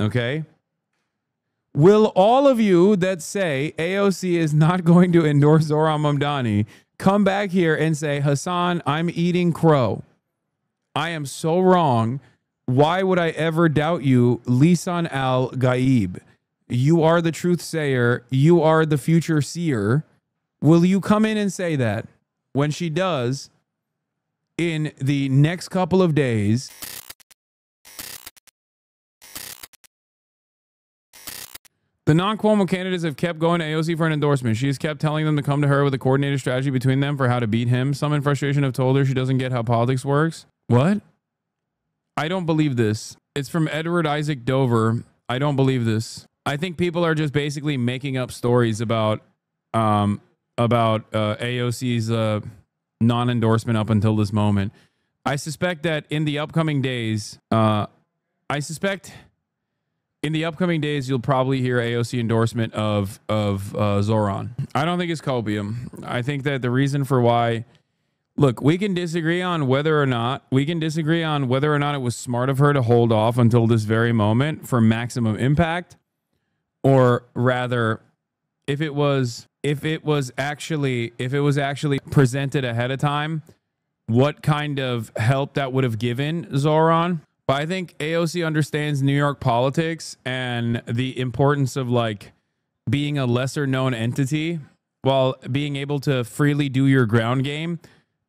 Okay. Will all of you that say AOC is not going to endorse Zoran Mamdani come back here and say, Hasan, I'm eating crow. I am so wrong. Why would I ever doubt you, Lisan al-Gaib? You are the truth sayer. You are the future seer. Will you come in and say that? When she does, in the next couple of days, the non-Cuomo candidates have kept going to AOC for an endorsement. She has kept telling them to come to her with a coordinated strategy between them for how to beat him. Some in frustration have told her she doesn't get how politics works. What? I don't believe this. It's from Edward Isaac Dover. I don't believe this. I think people are just basically making up stories about AOC's non-endorsement up until this moment. I suspect that in the upcoming days, you'll probably hear AOC endorsement of Zoran. I don't think it's copium. I think that the reason for why, look, we can disagree on whether or not it was smart of her to hold off until this very moment for maximum impact, or rather, if it was actually presented ahead of time, what kind of help that would have given Zoran. But I think AOC understands New York politics and the importance of like being a lesser known entity while being able to freely do your ground game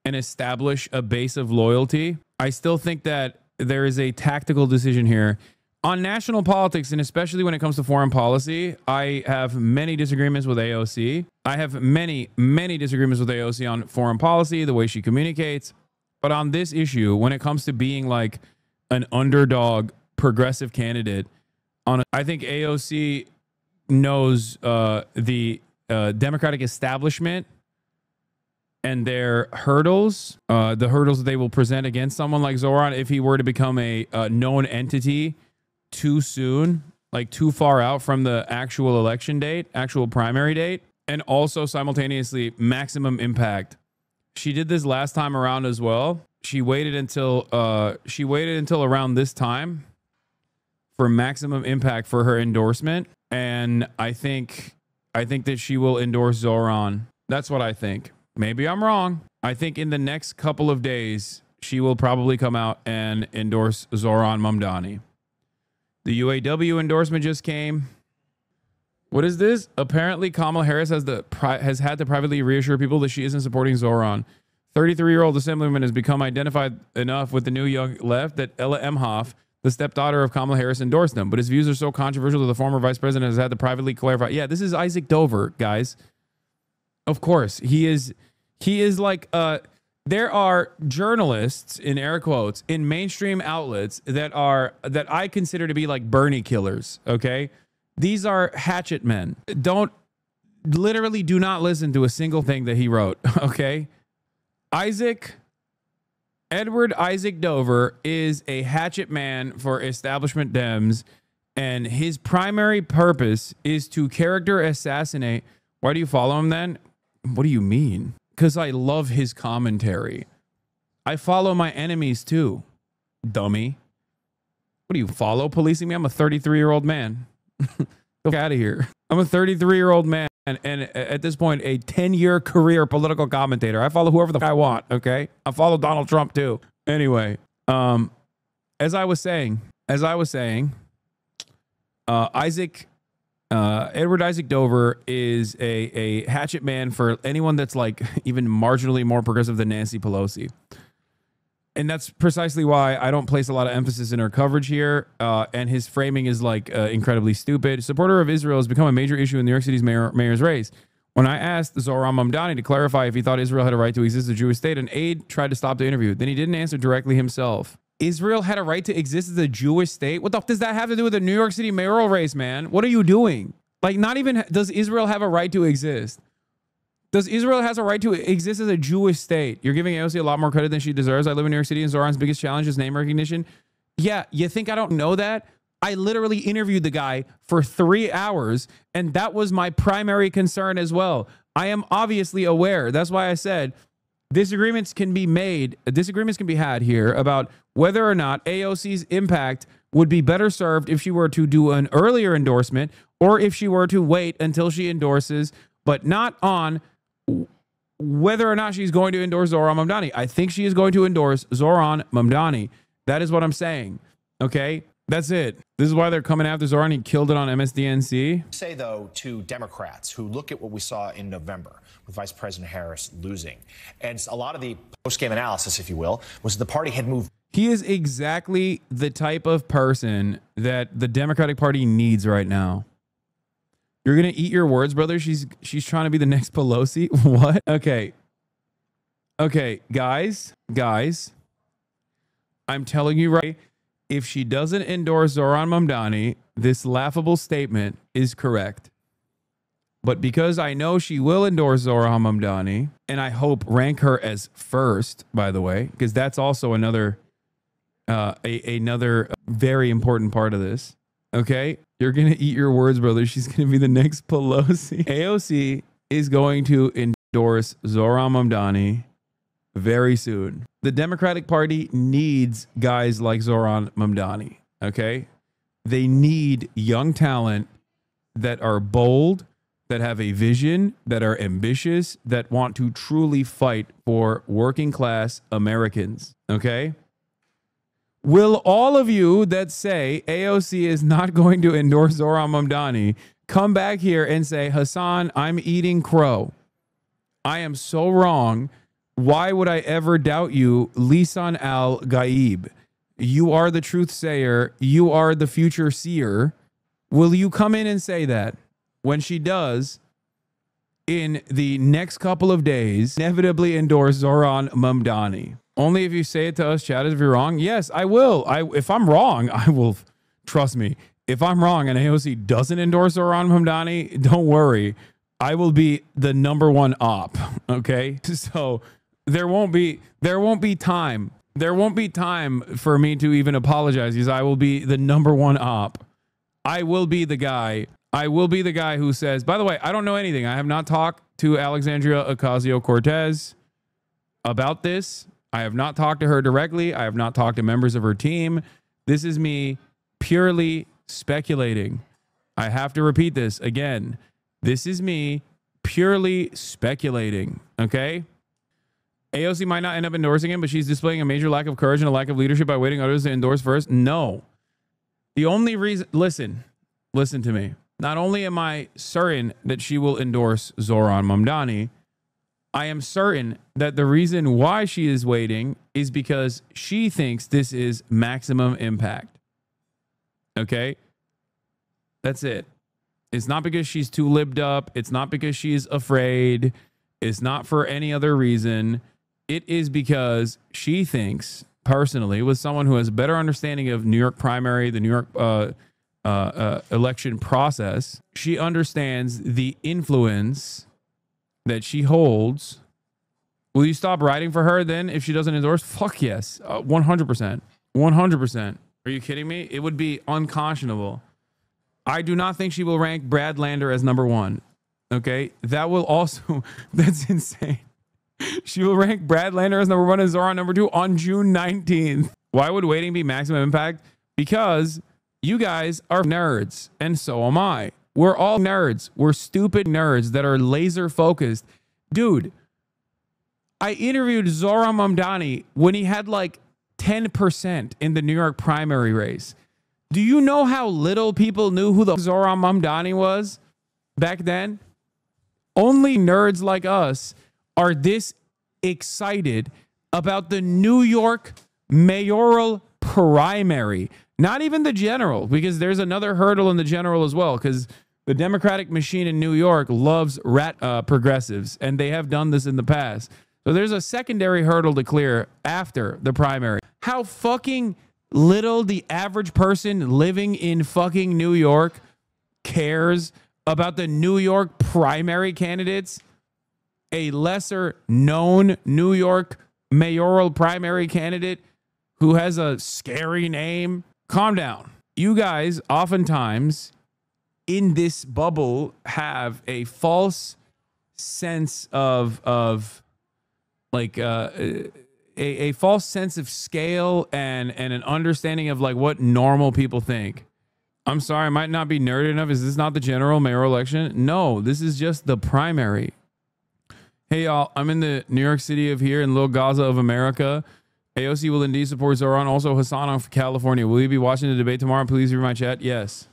and establish a base of loyalty. I still think that there is a tactical decision here on national politics, and especially when it comes to foreign policy. I have many disagreements with AOC. I have many disagreements with AOC on foreign policy, the way she communicates. But on this issue, when it comes to being like an underdog progressive candidate, I think AOC knows the Democratic establishment and their hurdles, the hurdles that they will present against someone like Zoran if he were to become a known entity too soon, like too far out from the actual election date, actual primary date, and also simultaneously maximum impact. She did this last time around as well. She waited until around this time for maximum impact for her endorsement, and I think that she will endorse Zoran. That's what I think. Maybe I'm wrong. I think in the next couple of days she will probably come out and endorse Zoran Mamdani. The UAW endorsement just came. What is this? Apparently, Kamala Harris has had to privately reassure people that she isn't supporting Zoran. 33-year-old assemblywoman has become identified enough with the new young left that Ella Emhoff, the stepdaughter of Kamala Harris, endorsed them. But his views are so controversial that the former vice president has had to privately clarify. Yeah, this is Isaac Dover, guys. Of course, he is like there are journalists, in air quotes, in mainstream outlets that I consider to be like Bernie killers. Okay, these are hatchet men. Do not listen to a single thing that he wrote. Okay, Edward Isaac Dover is a hatchet man for establishment Dems, and his primary purpose is to character assassinate. Why do you follow him then? What do you mean? Because I love his commentary. I follow my enemies too, dummy. What do you follow? Policing me? I'm a 33-year-old man. Get out of here. I'm a 33-year-old man and at this point a 10-year career political commentator. I follow whoever the fuck I want, okay? I follow Donald Trump too. Anyway, as I was saying, Edward Isaac Dover is a hatchet man for anyone that's like even marginally more progressive than Nancy Pelosi. And that's precisely why I don't place a lot of emphasis in her coverage here. And his framing is like incredibly stupid. Supporter of Israel has become a major issue in New York City's mayor's race. When I asked Zoran Mamdani to clarify if he thought Israel had a right to exist as a Jewish state, an aide tried to stop the interview. Then he didn't answer directly himself. Israel had a right to exist as a Jewish state? What the fuck does that have to do with the New York City mayoral race, man? What are you doing? Like, not even does Israel have a right to exist. Does Israel has a right to exist as a Jewish state? You're giving AOC a lot more credit than she deserves. I live in New York City, and Zoran's biggest challenge is name recognition. Yeah, you think I don't know that? I literally interviewed the guy for 3 hours, and that was my primary concern as well. I am obviously aware. That's why I said disagreements can be had here about whether or not AOC's impact would be better served if she were to do an earlier endorsement or if she were to wait until she endorses, but not on whether or not she's going to endorse Zoran Mamdani. I think she is going to endorse Zoran Mamdani. That is what I'm saying. Okay, that's it. This is why they're coming after Zoran. He killed it on MSDNC. Say, though, to Democrats who look at what we saw in November with Vice President Harris losing, and a lot of the post-game analysis, if you will, was the party had moved. He is exactly the type of person that the Democratic Party needs right now. You're going to eat your words, brother. She's trying to be the next Pelosi. What? Okay. Okay, guys. I'm telling you right, if she doesn't endorse Zoran Mamdani, this laughable statement is correct. But because I know she will endorse Zoran Mamdani, and I hope rank her as first, by the way, because that's also another another very important part of this. Okay, you're gonna eat your words, brother. She's gonna be the next Pelosi. AOC is going to endorse Zoran Mamdani very soon. The Democratic Party needs guys like Zoran Mamdani. Okay, they need young talent that are bold, that have a vision, that are ambitious, that want to truly fight for working class Americans. Okay. Will all of you that say AOC is not going to endorse Zoran Mamdani come back here and say, Hasan, I'm eating crow. I am so wrong. Why would I ever doubt you, Lisan al-Gaib? You are the truth sayer. You are the future seer. Will you come in and say that? When she does, in the next couple of days, inevitably endorse Zoran Mamdani. Only if you say it to us, chat, if you're wrong. Yes, I will. If I'm wrong, I will. Trust me. If I'm wrong and AOC doesn't endorse Zoran Mamdani, don't worry. I will be the #1 op. Okay. So there won't be time. There won't be time for me to even apologize because I will be the #1 op. I will be the guy. I will be the guy who says, by the way, I don't know anything. I have not talked to Alexandria Ocasio-Cortez about this. I have not talked to her directly. I have not talked to members of her team. This is me purely speculating. I have to repeat this again. This is me purely speculating. Okay. AOC might not end up endorsing him, but she's displaying a major lack of courage and a lack of leadership by waiting others to endorse first. No. The only reason, listen to me. Not only am I certain that she will endorse Zoran Mamdani, I am certain that the reason why she is waiting is because she thinks this is maximum impact. Okay? That's it. It's not because she's too libbed up. It's not because she's afraid. It's not for any other reason. It is because she thinks, personally, with someone who has a better understanding of New York primary, the New York election process, she understands the influence that she holds. Will you stop writing for her then if she doesn't endorse? Fuck yes. 100%. 100%. Are you kidding me? It would be unconscionable. I do not think she will rank Brad Lander as #1. Okay. That will also, that's insane. She will rank Brad Lander as #1 and Zoran #2 on June 19th. Why would waiting be maximum impact? Because you guys are nerds and so am I. We're all nerds. We're stupid nerds that are laser focused. Dude, I interviewed Zoran Mamdani when he had like 10% in the New York primary race. Do you know how little people knew who the Zoran Mamdani was back then? Only nerds like us are this excited about the New York mayoral primary. Not even the general, because there's another hurdle in the general as well, because the Democratic machine in New York loves progressives, and they have done this in the past. So there's a secondary hurdle to clear after the primary. How fucking little the average person living in fucking New York cares about the New York primary candidates. A lesser known New York mayoral primary candidate who has a scary name. Calm down. You guys oftentimes in this bubble have a false sense of like a a false sense of scale and an understanding of like what normal people think. I'm sorry, I might not be nerd enough. Is this not the general mayoral election? No, this is just the primary. Hey, y'all, I'm in the New York City of here in Little Gaza of America. AOC will indeed support Zoran. Also, Hasan of California. Will you be watching the debate tomorrow? Please read my chat. Yes.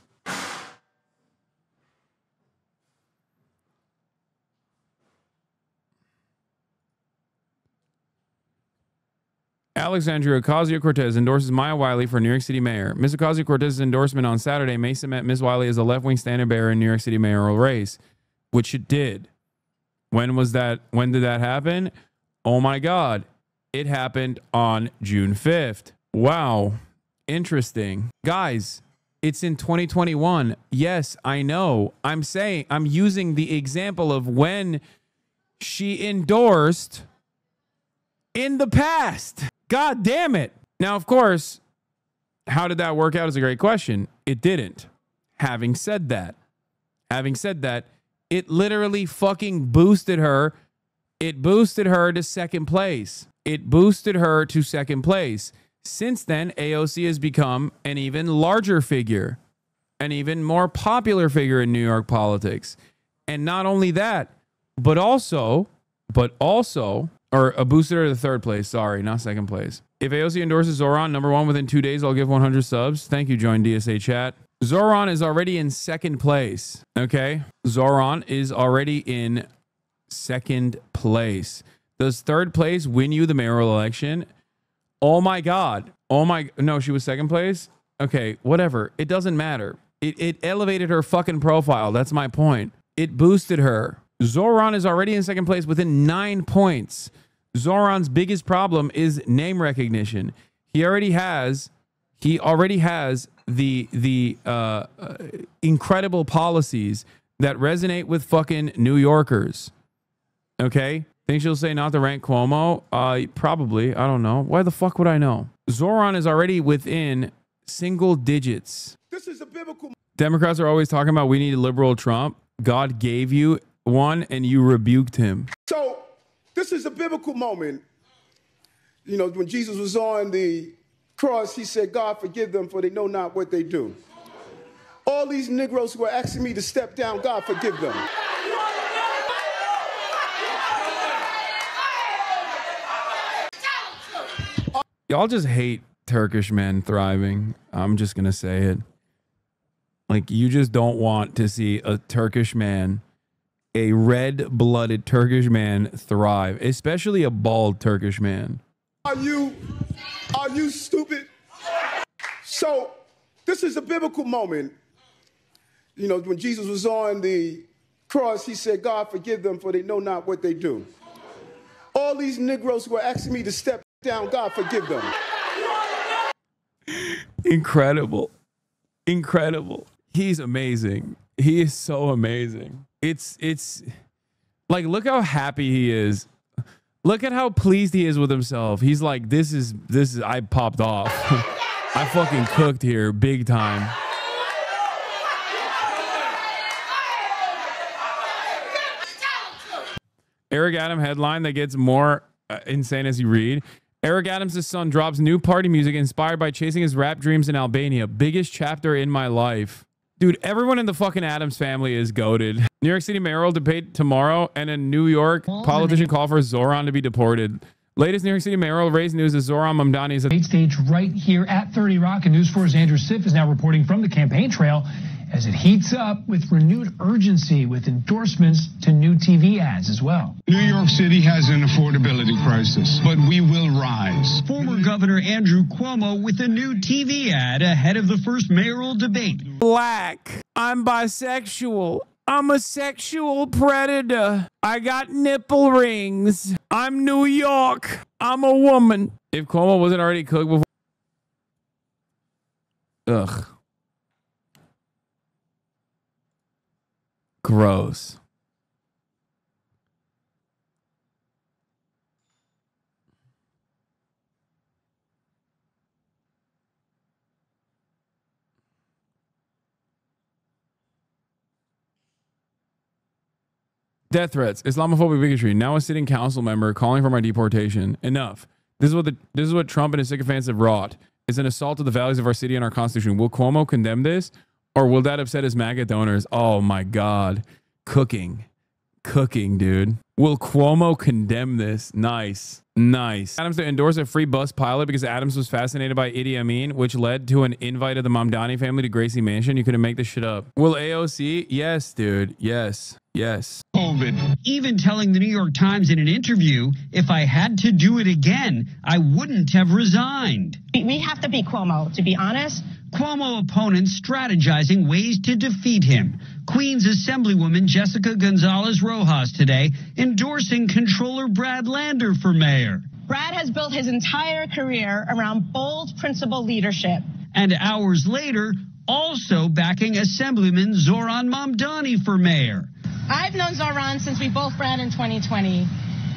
Alexandria Ocasio-Cortez endorses Maya Wiley for New York City mayor. Ms. Ocasio-Cortez's endorsement on Saturday may cement Ms. Wiley as a left-wing standard-bearer in New York City mayoral race, which it did. When was that? When did that happen? Oh my God. It happened on June 5th. Wow. Interesting. Guys, it's in 2021. Yes, I know. I'm using the example of when she endorsed in the past. God damn it. Now, of course, how did that work out is a great question. It didn't. Having said that, it literally fucking boosted her. It boosted her to second place. Since then, AOC has become an even larger figure, an even more popular figure in New York politics. And not only that, but also, or a booster to the third place. Sorry, not second place. If AOC endorses Zoran, #1 within 2 days, I'll give 100 subs. Thank you, join DSA chat. Zoran is already in second place. Okay. Zoran is already in second place. Does third place win you the mayoral election? Oh my God. No, she was second place. Okay. Whatever. It doesn't matter. It elevated her fucking profile. That's my point. It boosted her. Zoran is already in second place within 9 points. Zoran's biggest problem is name recognition. He already has the incredible policies that resonate with fucking New Yorkers. Okay? Think she'll say not to rank Cuomo? Probably. I don't know. Why the fuck would I know? Zoran is already within single digits. This is a biblical. Democrats are always talking about we need a liberal Trump. God gave you one and you rebuked him. So this is a biblical moment. You know, when Jesus was on the cross, he said, God, forgive them, for they know not what they do. All these Negroes who are asking me to step down, God, forgive them. Y'all just hate Turkish men thriving. I'm just going to say it. Like, you just don't want to see a Turkish man, a red-blooded Turkish man thrive, especially a bald Turkish man. Are you stupid? So this is a biblical moment. You know, when Jesus was on the cross, he said, God, forgive them, for they know not what they do. All these Negroes who are asking me to step down, God, forgive them. Incredible. Incredible. He's amazing. He is so amazing. It's like, look how happy he is. Look at how pleased he is with himself. He's like, this is, I popped off. I fucking cooked here big time. Eric Adams headline that gets more insane as you read. Eric Adams' son drops new party music inspired by chasing his rap dreams in Albania. Biggest chapter in my life. Dude, everyone in the fucking Adams family is goated. New York City mayoral debate tomorrow, and a New York politician call for Zoran to be deported. Latest New York City mayoral race news is Zoran Mamdani is at stage right here at 30 Rock, and News 4's Andrew Siff is now reporting from the campaign trail as it heats up with renewed urgency with endorsements to new TV ads as well. New York City has an affordability crisis, but we will rise. Former Governor Andrew Cuomo with a new TV ad ahead of the first mayoral debate. Black. I'm bisexual. I'm a sexual predator. I got nipple rings. I'm New York. I'm a woman. If Cuomo wasn't already cooked before. Ugh. Gross. Death threats, Islamophobic bigotry. Now a sitting council member calling for my deportation. Enough. This is what Trump and his sycophants have wrought. It's an assault to the values of our city and our Constitution. Will Cuomo condemn this, or will that upset his MAGA donors? Oh my God, cooking, dude. Will Cuomo condemn this? Nice. Adams to endorse a free bus pilot because Adams was fascinated by Idi Amin, which led to an invite of the Mamdani family to Gracie Mansion. You couldn't make this shit up. Will AOC? Yes, dude. Yes. COVID. Even telling the New York Times in an interview, if I had to do it again, I wouldn't have resigned. We have to beat Cuomo, to be honest. Cuomo opponents strategizing ways to defeat him. Queens Assemblywoman Jessica Gonzalez Rojas today endorsing Comptroller Brad Lander for mayor. Brad has built his entire career around bold, principled leadership. And hours later, also backing Assemblyman Zoran Mamdani for mayor. I've known Zoran since we both ran in 2020,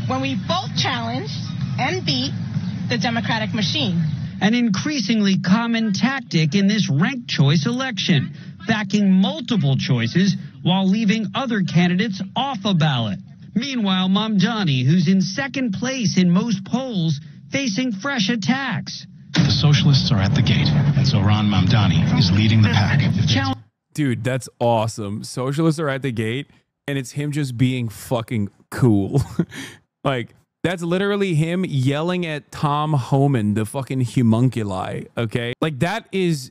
when we both challenged and beat the Democratic machine. An increasingly common tactic in this ranked choice election, backing multiple choices while leaving other candidates off a ballot. Meanwhile, Mamdani, who's in second place in most polls, facing fresh attacks. The socialists are at the gate, and Zoran Mamdani is leading the pack. Dude, that's awesome. Socialists are at the gate, and it's him just being fucking cool. Like, that's literally him yelling at Tom Homan, the fucking homunculi, okay? Like, that is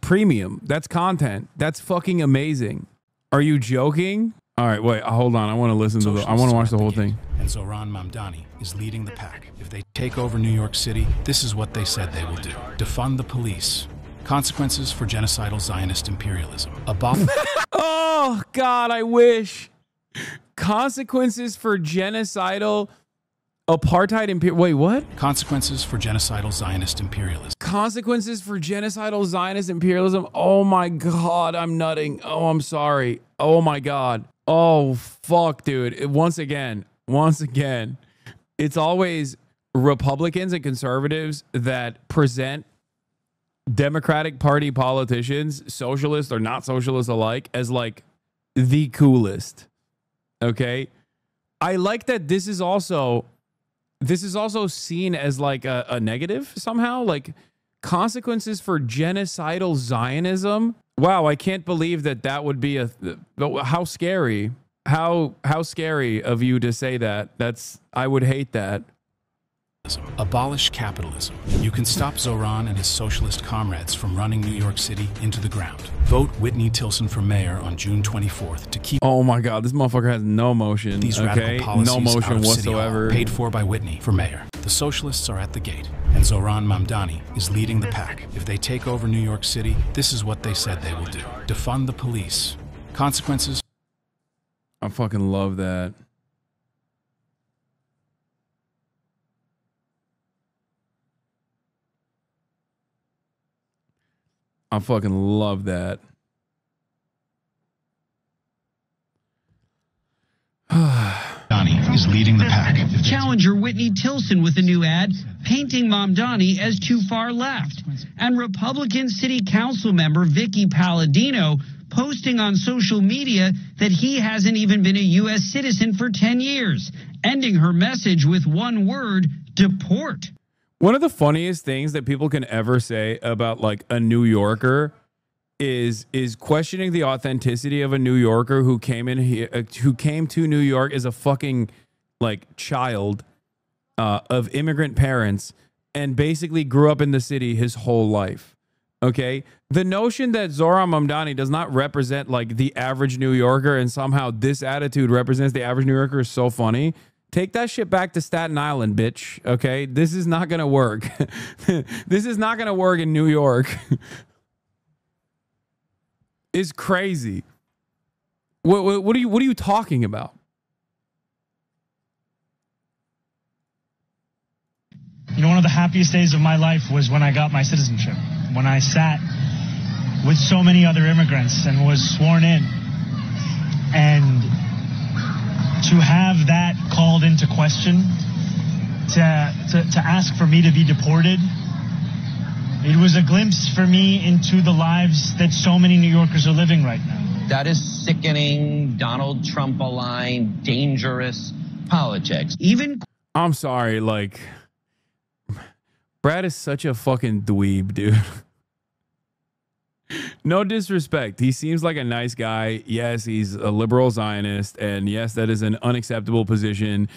premium. That's content. That's fucking amazing. Are you joking? All right, wait, hold on. I want to listen to I want to watch the whole thing. And Zoran Mamdani is leading the pack. If they take over New York City, this is what they said they will do. Defund the police. Consequences for genocidal Zionist imperialism. Oh, God, I wish. Consequences for genocidal apartheid imperialism. Wait, what? Consequences for genocidal Zionist imperialism. Consequences for genocidal Zionist imperialism. Oh, my God, I'm nutting. Oh, I'm sorry. Oh, my God. Oh, fuck, dude. Once again, it's always Republicans and conservatives that present Democratic Party politicians, socialist or not socialist alike, as like the coolest. Okay. I like that this is also seen as like a negative somehow, like consequences for genocidal Zionism. Wow, I can't believe that would be how scary. How scary of you to say that. I would hate that. Abolish capitalism. You can stop Zoran and his socialist comrades from running New York City into the ground. Vote Whitney Tilson for mayor on June 24th to keep. Oh my God, this motherfucker has no motion. These radical policies no motion out of whatsoever. City Hall, paid for by Whitney for mayor. The socialists are at the gate, and Zoran Mamdani is leading the pack. If they take over New York City, this is what they said they will do. Defund the police. Consequences. I fucking love that. I fucking love that. Mamdani is leading the pack. Challenger Whitney Tilson with a new ad painting Mamdani as too far left. And Republican City Council member Vicky Palladino posting on social media that he hasn't even been a U.S. citizen for 10 years, ending her message with one word: deport. One of the funniest things that people can ever say about like a New Yorker is questioning the authenticity of a New Yorker who came in here, who came to New York as a fucking like child of immigrant parents and basically grew up in the city his whole life. Okay, the notion that Zoran Mamdani does not represent like the average New Yorker and somehow this attitude represents the average New Yorker is so funny. Take that shit back to Staten Island, bitch. Okay, this is not gonna work. This is not gonna work in New York. It's crazy. What are you talking about? You know, one of the happiest days of my life was when I got my citizenship. When I sat with so many other immigrants and was sworn in. And to have that called into question, to ask for me to be deported, it was a glimpse for me into the lives that so many New Yorkers are living right now. That is sickening, Donald Trump-aligned, dangerous politics. Even I'm sorry, like Brad is such a fucking dweeb, dude. No disrespect. He seems like a nice guy. Yes, he's a liberal Zionist. And yes, that is an unacceptable position.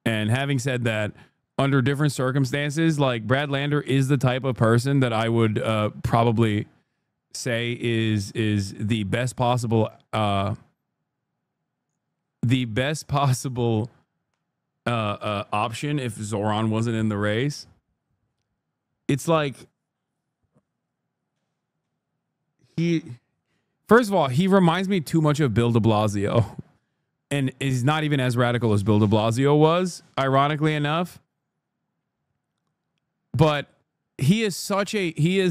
And having said that, under different circumstances, like Brad Lander is the type of person that I would probably say is the best possible option if Zoran wasn't in the race. It's like first of all, he reminds me too much of Bill de Blasio, and is not even as radical as Bill de Blasio was, ironically enough. But he is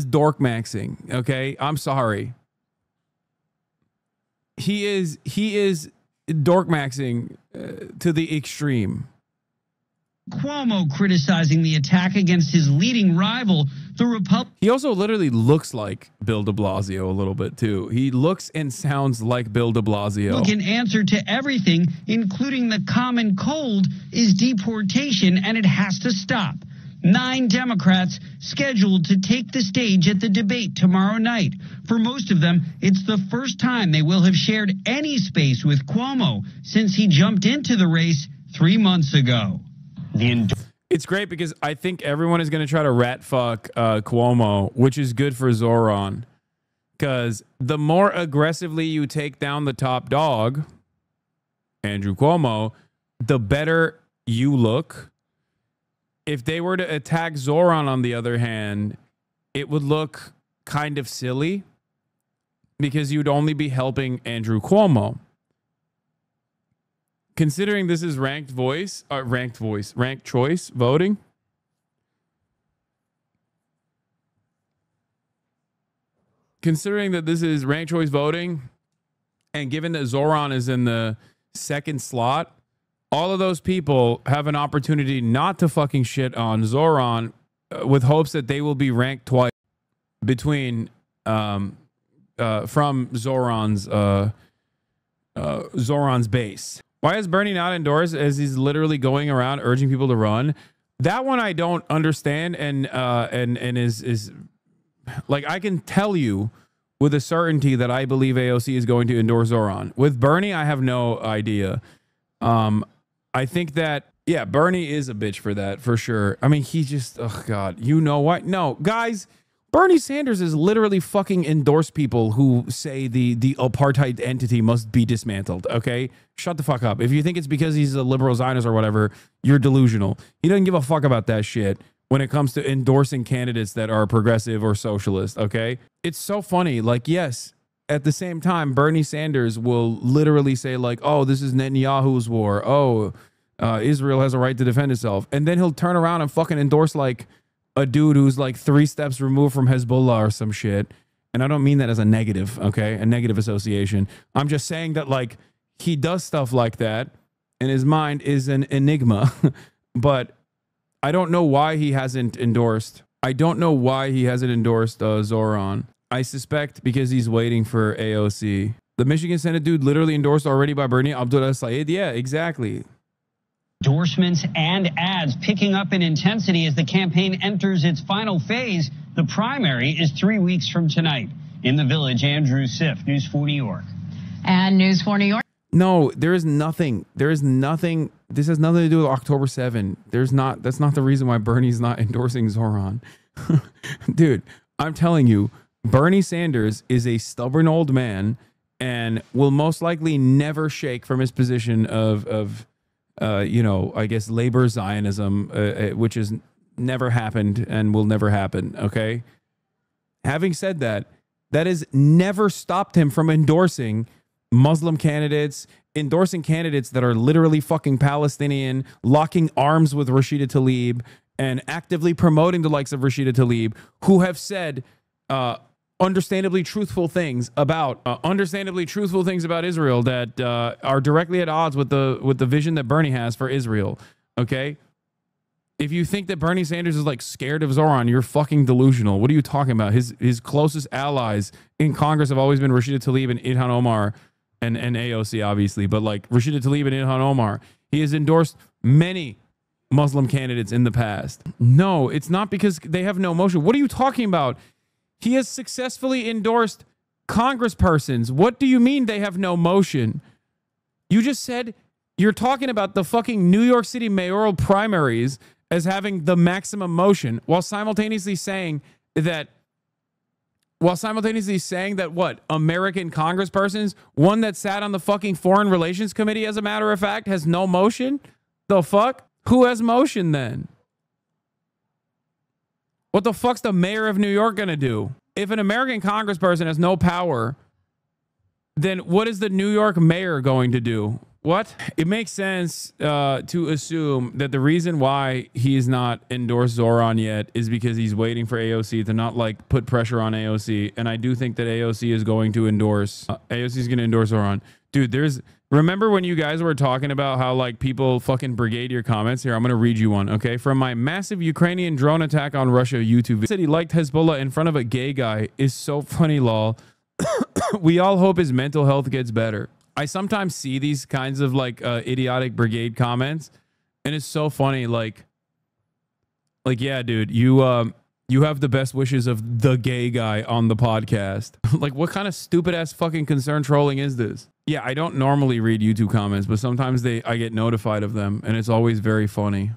dork maxing. Okay, I'm sorry. He is dork maxing to the extreme. Cuomo criticizing the attack against his leading rival, the Republican. He also literally looks like Bill de Blasio a little bit too. He looks and sounds like Bill de Blasio. An answer to everything, including the common cold, is deportation, and it has to stop. 9 Democrats scheduled to take the stage at the debate tomorrow night. For most of them, it's the first time they will have shared any space with Cuomo since he jumped into the race 3 months ago. It's great because I think everyone is going to try to rat fuck Cuomo, which is good for Zoran. Because the more aggressively you take down the top dog, Andrew Cuomo, the better you look. If they were to attack Zoran, on the other hand, it would look kind of silly because you'd only be helping Andrew Cuomo. Considering this is ranked choice voting. Considering that this is ranked choice voting, and given that Zoran is in the second slot, all of those people have an opportunity not to fucking shit on Zoran with hopes that they will be ranked twice between from Zoran's base. Why is Bernie not endorsed as he's literally going around urging people to run? That one I don't understand, and is like, I can tell you with a certainty that I believe AOC is going to endorse Zoran. With Bernie, I have no idea. I think that, yeah, Bernie is a bitch for that, for sure. I mean, he just, oh God, you know what? No, guys, Bernie Sanders is literally fucking endorsed people who say the apartheid entity must be dismantled, okay? Shut the fuck up. If you think it's because he's a liberal Zionist or whatever, you're delusional. He doesn't give a fuck about that shit when it comes to endorsing candidates that are progressive or socialist, okay? It's so funny. Like, yes, at the same time, Bernie Sanders will literally say like, oh, this is Netanyahu's war. Oh, Israel has a right to defend itself. And then he'll turn around and fucking endorse like a dude who's like 3 steps removed from Hezbollah or some shit. And I don't mean that as a negative, okay? A negative association. I'm just saying that like he does stuff like that and his mind is an enigma. But I don't know why he hasn't endorsed. Zoran. I suspect because he's waiting for AOC. The Michigan Senate dude literally endorsed already by Bernie Abdullah Saeed. Yeah, exactly. Endorsements and ads picking up in intensity as the campaign enters its final phase. The primary is 3 weeks from tonight. In the Village, Andrew Siff, News 4 New York. And News 4 New York. No, there is nothing. There is nothing. This has nothing to do with October 7. That's not the reason why Bernie's not endorsing Zoran. Dude, I'm telling you, Bernie Sanders is a stubborn old man and will most likely never shake from his position of you know, I guess labor Zionism, which has never happened and will never happen. Okay. Having said that, that has never stopped him from endorsing Muslim candidates, endorsing candidates that are literally fucking Palestinian, locking arms with Rashida Tlaib, and actively promoting the likes of Rashida Tlaib, who have said understandably truthful things about Israel that are directly at odds with the vision that Bernie has for Israel. Okay, if you think that Bernie Sanders is like scared of Zoran, you're fucking delusional. What are you talking about? His closest allies in Congress have always been Rashida Tlaib and Ilhan Omar, and AOC obviously, but like Rashida Tlaib and Ilhan Omar. He has endorsed many Muslim candidates in the past. No, it's not because they have no motion. What are you talking about? He has successfully endorsed congresspersons. What do you mean they have no motion? You just said you're talking about the fucking New York City mayoral primaries as having the maximum motion while simultaneously saying that what? American congresspersons, one that sat on the fucking Foreign Relations Committee, as a matter of fact, has no motion? The fuck? Who has motion then? What the fuck's the mayor of New York gonna do? If an American congressperson has no power, then what is the New York mayor going to do? What? It makes sense to assume that the reason why he's not endorsed Zoran yet is because he's waiting for AOC to not like put pressure on AOC. And I do think that AOC is going to endorse Zoran. Dude, remember when you guys were talking about how like people fucking brigade your comments? Here, I'm going to read you one, okay? From my massive Ukrainian drone attack on Russia YouTube. He said he liked Hezbollah in front of a gay guy is so funny, lol. We all hope his mental health gets better. I sometimes see these kinds of like idiotic brigade comments, and it's so funny. Like yeah, dude, you have the best wishes of the gay guy on the podcast. Like, what kind of stupid ass fucking concern trolling is this? Yeah, I don't normally read YouTube comments, but sometimes I get notified of them, and it's always very funny.